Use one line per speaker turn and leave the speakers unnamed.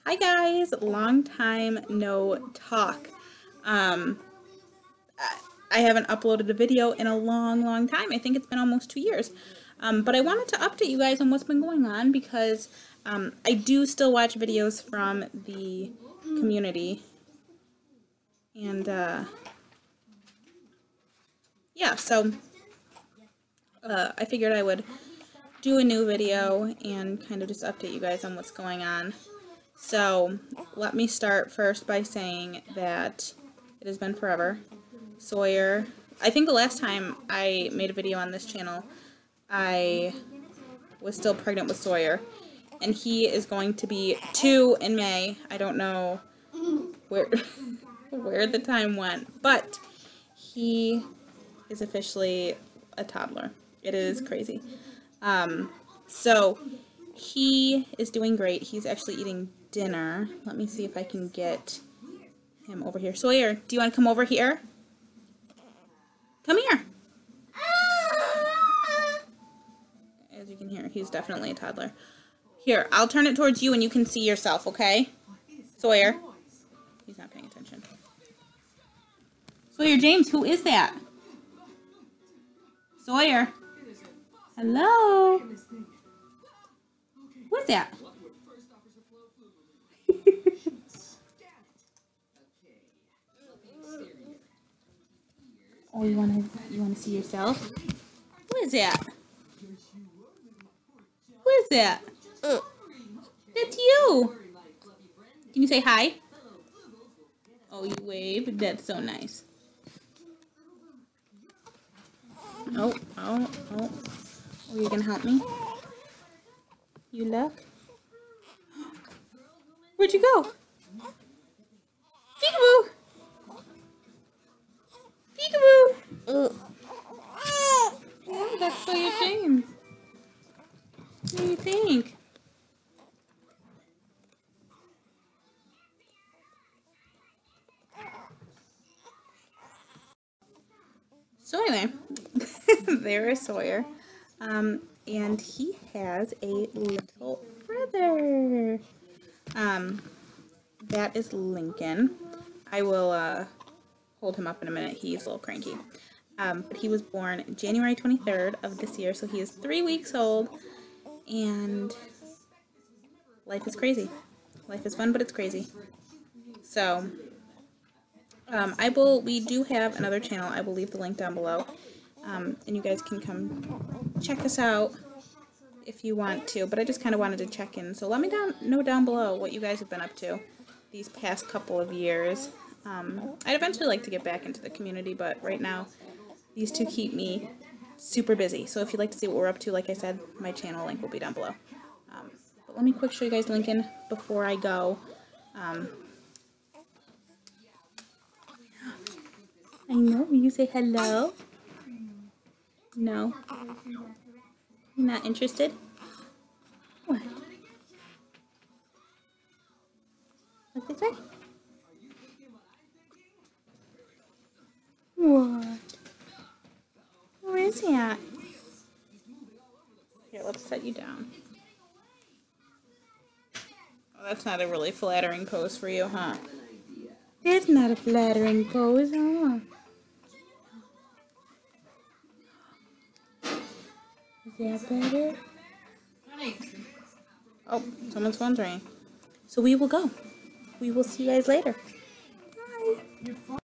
Hi guys, long time no talk. I haven't uploaded a video in a long time. I think it's been almost 2 years. But I wanted to update you guys on what's been going on because I do still watch videos from the community. And yeah, so I figured I would do a new video and kind of just update you guys on what's going on. So let me start first by saying that it has been forever. Sawyer, I think the last time I made a video on this channel, I was still pregnant with Sawyer, and he is going to be 2 in May. I don't know where where the time went, but he is officially a toddler. It is crazy. So he is doing great. He's actually eating dinner. Let me see if I can get him over here. Sawyer, do you want to come over here? Come here. As you can hear, he's definitely a toddler. Here, I'll turn it towards you and you can see yourself, okay? Sawyer. He's not paying attention. Sawyer, James, who is that? Sawyer. Hello? Who is that? Oh, you wanna see yourself? Who is that? Who is that? That's you. Can you say hi? Oh, you wave. That's so nice. Oh. Oh, you gonna help me? You look? Where'd you go? Peekaboo! Peekaboo! Oh, that's Sawyer James. What do you think? So anyway, there is Sawyer. And he has a little brother. That is Lincoln. I will hold him up in a minute. He's a little cranky. But he was born January 23rd of this year, so he is 3 weeks old. And life is crazy. Life is fun, but it's crazy. So we do have another channel. I will leave the link down below. And you guys can come check us out if you want to, but I just kind of wanted to check in. So let me know down below what you guys have been up to these past couple of years. I'd eventually like to get back into the community, but right now these two keep me super busy. So if you'd like to see what we're up to, like I said, my channel link will be down below. But let me quick show you guys Lincoln before I go. I know, you say hello? No. You're not interested? What? What's it say? What? Where is he at? Here, let's set you down. Oh, that's not a really flattering pose for you, huh? It's not a flattering pose, huh? Is that better? Oh, someone's phone's ringing. So we will go. We will see you guys later. Bye.